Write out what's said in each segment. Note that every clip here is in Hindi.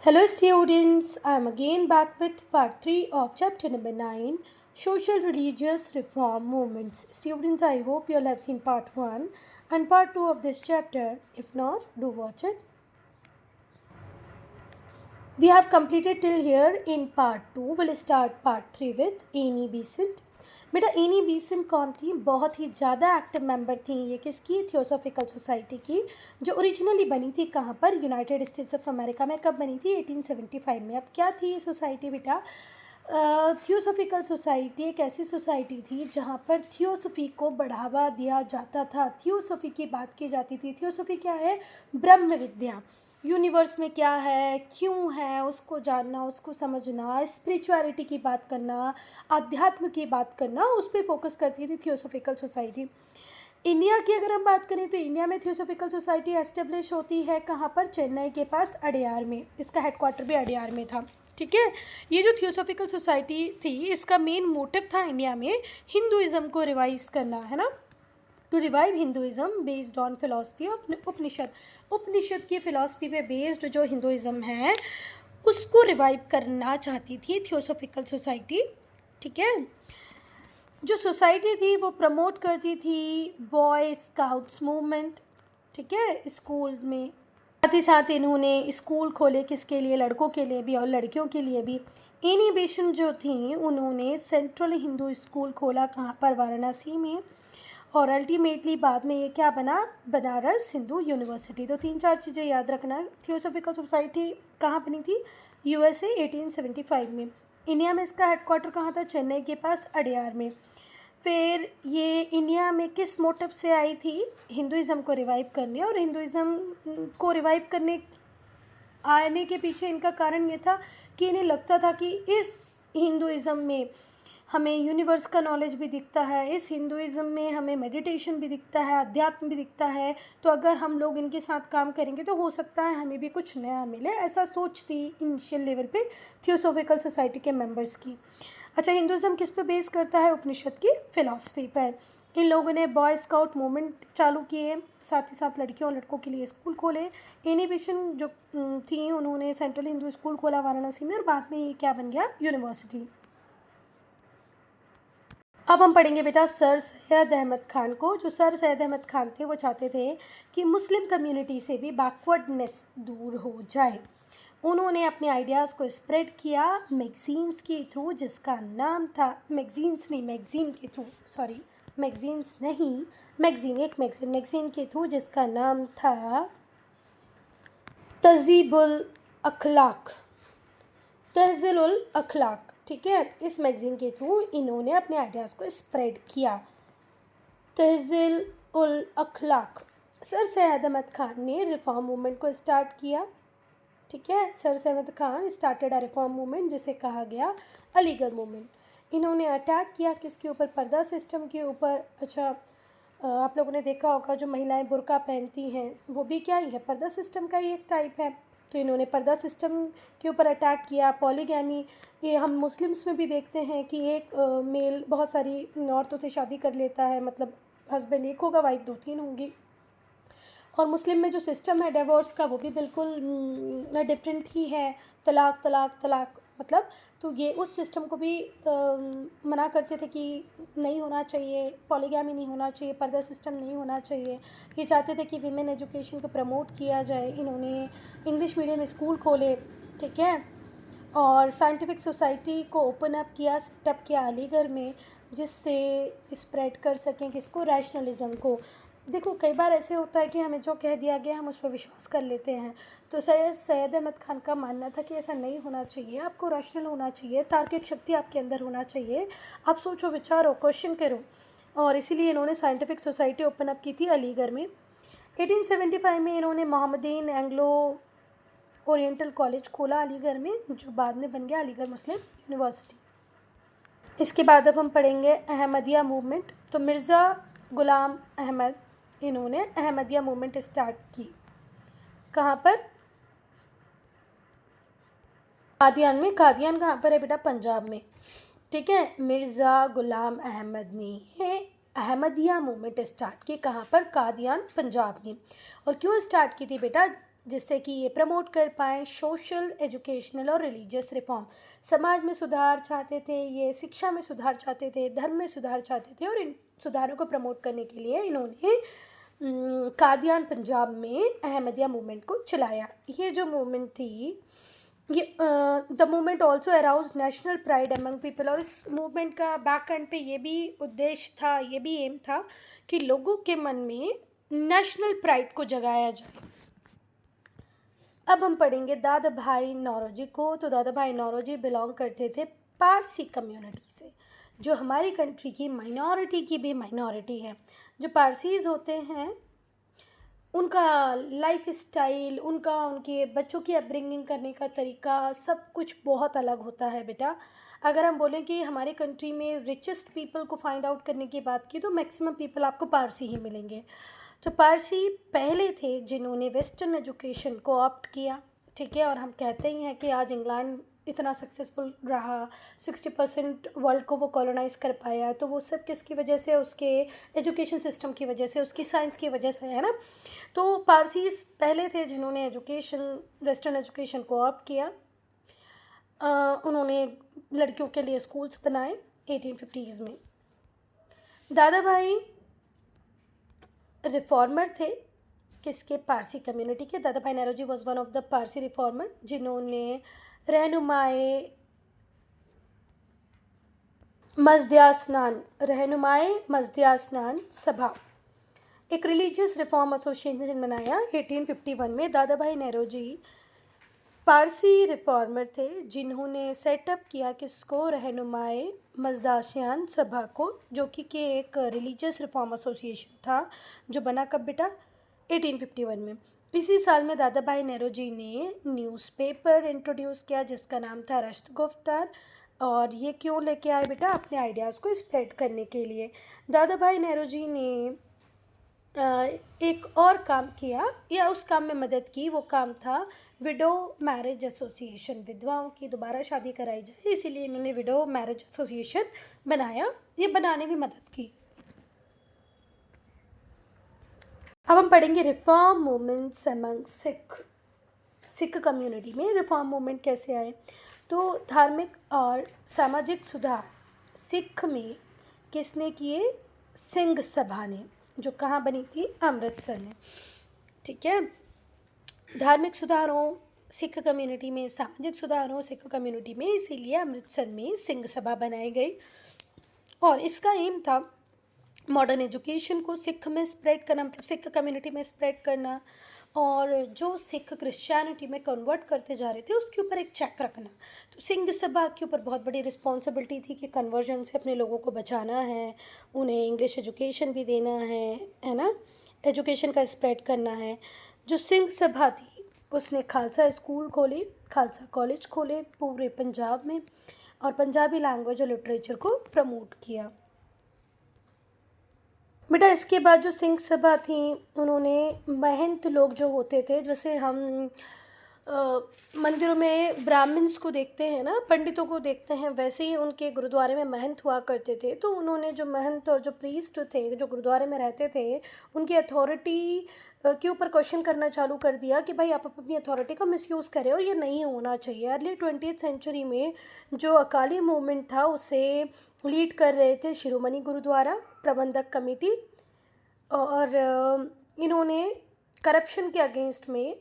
Hello students, I am again back with part 3 of chapter number 9, Social Religious Reform Movements. Students, I hope you all have seen part 1 and part 2 of this chapter. If not, do watch it. We have completed till here in part 2. We'll start part 3 with Annie Besant. बेटा एनी बीसेंट कौन थी? बहुत ही ज़्यादा एक्टिव मेंबर थी ये किसकी? थियोसॉफिकल सोसाइटी की, जो ओरिजिनली बनी थी कहाँ पर? यूनाइटेड स्टेट्स ऑफ अमेरिका में। कब बनी थी? 1875 में। अब क्या थी ये सोसाइटी बेटा? थियोसॉफिकल सोसाइटी एक ऐसी सोसाइटी थी जहाँ पर थियोसॉफी को बढ़ावा दिया जाता था। थियोसॉफी की बात की जाती थी। थियोसॉफी क्या है? ब्रह्म विद्या। यूनिवर्स में क्या है, क्यों है, उसको जानना, उसको समझना, स्पिरिचुअलिटी की बात करना, आध्यात्म की बात करना, उस पर फोकस करती थी थियोसॉफिकल सोसाइटी। इंडिया की अगर हम बात करें तो इंडिया में थियोसॉफिकल सोसाइटी एस्टेब्लिश होती है कहाँ पर? चेन्नई के पास अडयार में। इसका हेडक्वार्टर भी अडयार में था। ठीक है। ये जो थियोसॉफिकल सोसाइटी थी इसका मेन मोटिव था इंडिया में हिंदुइज्म को रिवाइज करना, है ना। To revive Hinduism based on philosophy of Upanishad. Upanishad की फिलॉसफी पे बेस्ड जो हिंदुइज्म है उसको रिवाइव करना चाहती थी थियोसॉफिकल सोसाइटी। ठीक है। जो सोसाइटी थी वो प्रमोट करती थी बॉय स्काउट्स मूवमेंट। ठीक है। स्कूल में साथ ही साथ इन्होंने स्कूल खोले, किसके लिए? लड़कों के लिए भी और लड़कियों के लिए भी। एनी बेसेंट जो थी उन्होंने सेंट्रल हिंदू स्कूल खोला, कहाँ पर? वाराणसी में। और अल्टीमेटली बाद में ये क्या बना? बनारस हिंदू यूनिवर्सिटी। तो 3-4 चीज़ें याद रखना। थियोसॉफिकल सोसाइटी कहाँ बनी थी? यूएसए 1875 में। इंडिया में इसका हेडक्वार्टर कहाँ था? चेन्नई के पास अडयार में। फिर ये इंडिया में किस मोटिव से आई थी? हिंदुइज़्म को रिवाइव करने। और हिंदुइज़्म को रिवाइव करने आने के पीछे इनका कारण ये था कि इन्हें लगता था कि इस हिंदुइज़्म में हमें यूनिवर्स का नॉलेज भी दिखता है, इस हिंदुइज़्म में हमें मेडिटेशन भी दिखता है, अध्यात्म भी दिखता है। तो अगर हम लोग इनके साथ काम करेंगे तो हो सकता है हमें भी कुछ नया मिले। ऐसा सोच थी इनिशियल लेवल पे थियोसॉफिकल सोसाइटी के मेंबर्स की। अच्छा, हिंदुइज़्म किस पे बेस करता है? उपनिषद की फ़िलॉसफी पर। इन लोगों ने बॉय स्काउट मूवमेंट चालू किए, साथ ही साथ लड़कियों और लड़कों के लिए स्कूल खोले। एनी बेसेंट जो थी उन्होंने सेंट्रल हिंदू स्कूल खोला वाराणसी में और बाद में ये क्या बन गया? यूनिवर्सिटी। अब हम पढ़ेंगे बेटा सर सैयद अहमद ख़ान को। जो सर सैयद अहमद ख़ान थे वो चाहते थे कि मुस्लिम कम्युनिटी से भी बैकवर्डनेस दूर हो जाए। उन्होंने अपने आइडियाज़ को स्प्रेड किया मैगज़ीन्स के थ्रू, जिसका नाम था मैगज़ीन के थ्रू जिसका नाम था तहज़ीबुल अखलाक। ठीक है। इस मैगज़ीन के थ्रू इन्होंने अपने आइडियाज़ को स्प्रेड किया। तहज़ीबुल अखलाक। सर सैयद अहमद ख़ान ने रिफॉर्म मूवमेंट को स्टार्ट किया। ठीक है। Sir Syed Ahmed Khan started a reform movement जिसे कहा गया अलीगढ़ मूवमेंट। इन्होंने अटैक किया किसके ऊपर? पर्दा सिस्टम के ऊपर। अच्छा, आप लोगों ने देखा होगा जो महिलाएं बुर्का पहनती हैं वो भी क्या ही है? पर्दा सिस्टम का ही एक टाइप है। तो इन्होंने पर्दा सिस्टम के ऊपर अटैक किया। पॉलीगैमी, ये हम मुस्लिम्स में भी देखते हैं कि एक मेल बहुत सारी औरतों से शादी कर लेता है, मतलब हस्बैंड एक होगा, वाइफ 2-3 होंगी। और मुस्लिम में जो सिस्टम है डिवोर्स का वो भी बिल्कुल डिफरेंट ही है। तलाक तलाक तलाक, मतलब तो ये उस सिस्टम को भी मना करते थे कि नहीं होना चाहिए, पॉलीगैमी नहीं होना चाहिए, पर्दा सिस्टम नहीं होना चाहिए। ये चाहते थे कि विमेन एजुकेशन को प्रमोट किया जाए। इन्होंने इंग्लिश मीडियम स्कूल खोले। ठीक है। और साइंटिफिक सोसाइटी को ओपन अप किया, सेटअप किया अलीगढ़ में, जिससे स्प्रेड कर सकें किसको? रैशनलिज्म को। देखो कई बार ऐसे होता है कि हमें जो कह दिया गया हम उस पर विश्वास कर लेते हैं। तो सैयद अहमद ख़ान का मानना था कि ऐसा नहीं होना चाहिए, आपको रैशनल होना चाहिए, तार्किक शक्ति आपके अंदर होना चाहिए, आप सोचो विचारो, क्वेश्चन करो। और इसीलिए इन्होंने साइंटिफिक सोसाइटी ओपन अप की थी अलीगढ़ में। 1875 में इन्होंने मोहम्मदीन एंग्लो ओरिएंटल कॉलेज खोला अलीगढ़ में, जो बाद में बन गया अलीगढ़ मुस्लिम यूनिवर्सिटी। इसके बाद अब हम पढ़ेंगे अहमदिया मूवमेंट। तो मिर्ज़ा ग़ुलाम अहमद, इन्होंने अहमदिया मूवमेंट स्टार्ट की। कहाँ पर? कादियान में। कादियान कहाँ पर है बेटा? पंजाब में। ठीक है। मिर्ज़ा ग़ुलाम अहमद ने अहमदिया मूवमेंट स्टार्ट की। कहाँ पर? कादियान, पंजाब में। और क्यों स्टार्ट की थी बेटा? जिससे कि ये प्रमोट कर पाएँ सोशल, एजुकेशनल और रिलीजियस रिफॉर्म। समाज में सुधार चाहते थे ये, शिक्षा में सुधार चाहते थे, धर्म में सुधार चाहते थे, और इन सुधारों को प्रमोट करने के लिए इन्होंने कादियान पंजाब में अहमदिया मूवमेंट को चलाया। ये जो मूवमेंट थी, ये the movement also arouse national pride among people, और इस मूवमेंट का बैक एंड पे ये भी उद्देश्य था, ये भी एम था कि लोगों के मन में नेशनल प्राइड को जगाया जाए। अब हम पढ़ेंगे दादा भाई नौरोजी को। तो दादा भाई नौरोजी बिलोंग करते थे पारसी कम्युनिटी से, जो हमारी कंट्री की माइनॉरिटी की भी माइनॉरिटी है। जो पारसीज होते हैं उनका लाइफ स्टाइल, उनके बच्चों की अपब्रिंगिंग करने का तरीका, सब कुछ बहुत अलग होता है बेटा। अगर हम बोलें कि हमारे कंट्री में रिचेस्ट पीपल को फाइंड आउट करने की बात की तो मैक्सिमम पीपल आपको पारसी ही मिलेंगे। तो पारसी पहले थे जिन्होंने वेस्टर्न एजुकेशन को ऑप्ट किया, ठीक है। और हम कहते ही हैं कि आज इंग्लैंड इतना सक्सेसफुल रहा, 60% वर्ल्ड को वो कॉलोनाइज़ कर पाया, तो वो सब किसकी वजह से? उसके एजुकेशन सिस्टम की वजह से, उसकी साइंस की वजह से, है ना। तो पारसीज पहले थे जिन्होंने वेस्टर्न एजुकेशन को ऑप्ट किया। उन्होंने लड़कियों के लिए स्कूल्स बनाए 1850s में। दादा भाई रिफॉर्मर थे, किसके? पारसी कम्युनिटी के। Dadabhai Naoroji was one of the Parsi reformer जिन्होंने रहनुमाए मजदियास्नान सभा, एक रिलीजियस रिफॉर्म एसोसिएशन बनाया 1851 में। दादा भाई नौरोजी पारसी रिफॉर्मर थे जिन्होंने सेटअप किया किसको? रहनुमाए मजदासियान सभा को, जो कि एक रिलीजियस रिफॉर्म एसोसिएशन था, जो बना कब बेटा? 1851 में। इसी साल में दादा भाई नौरोजी ने न्यूज़पेपर इंट्रोड्यूस किया जिसका नाम था रश्त गुफ्तार। और ये क्यों लेके आए बेटा? अपने आइडियाज़ को स्प्रेड करने के लिए। दादा भाई नौरोजी ने एक और काम किया, या उस काम में मदद की। वो काम था विडो मैरिज एसोसिएशन, विधवाओं की दोबारा शादी कराई जाए, इसीलिए इन्होंने विडो मैरिज एसोसिएशन बनाया, ये बनाने में मदद की। अब हम पढ़ेंगे reform movements among Sikh community में रिफॉर्म मूवमेंट कैसे आए। तो धार्मिक और सामाजिक सुधार सिख में किसने किए? सिंह सभा ने, जो कहाँ बनी थी? अमृतसर में, ठीक है। धार्मिक सुधारों सिख कम्युनिटी में, सामाजिक सुधारों सिख कम्युनिटी में, इसीलिए अमृतसर में सिंह सभा बनाई गई। और इसका एम था मॉडर्न एजुकेशन को सिख में स्प्रेड करना, मतलब सिख कम्युनिटी में स्प्रेड करना, और जो सिख क्रिश्चियनिटी में कन्वर्ट करते जा रहे थे उसके ऊपर एक चेक रखना। तो सिंह सभा के ऊपर बहुत बड़ी रिस्पॉन्सिबिलिटी थी कि कन्वर्जन से अपने लोगों को बचाना है, उन्हें इंग्लिश एजुकेशन भी देना है ना, एजुकेशन का स्प्रेड करना है। जो सिंह सभा थी उसने खालसा स्कूल खोले, खालसा कॉलेज खोले पूरे पंजाब में, और पंजाबी लैंग्वेज और लिटरेचर को प्रमोट किया। बेटा इसके बाद जो सिंह सभा थी उन्होंने महंत लोग जो होते थे, जैसे हम मंदिरों में ब्राह्मण्स को देखते हैं ना, पंडितों को देखते हैं, वैसे ही उनके गुरुद्वारे में महंत हुआ करते थे। तो उन्होंने जो महंत और जो प्रीस्ट थे जो गुरुद्वारे में रहते थे, उनकी अथॉरिटी के ऊपर क्वेश्चन करना चालू कर दिया कि भाई आप अपनी अथॉरिटी का मिसयूज़ करें और ये नहीं होना चाहिए। अर्ली 20th सेंचुरी में जो अकाली मूवमेंट था उसे लीड कर रहे थे शिरोमणि गुरुद्वारा प्रबंधक कमेटी, और इन्होंने करप्शन के अगेंस्ट में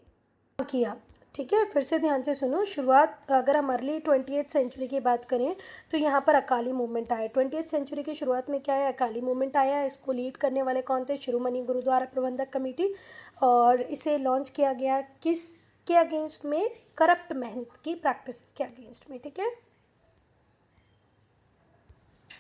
किया, ठीक है। फिर से ध्यान से सुनो, शुरुआत अगर हम अर्ली 20th सेंचुरी की बात करें तो यहाँ पर अकाली मूवमेंट आया। 20th सेंचुरी की शुरुआत में क्या है? अकाली मूवमेंट आया। इसको लीड करने वाले कौन थे? शिरोमणि गुरुद्वारा प्रबंधक कमेटी। और इसे लॉन्च किया गया किस के अगेंस्ट में? करप्ट महंत की प्रैक्टिस के अगेंस्ट में, ठीक है।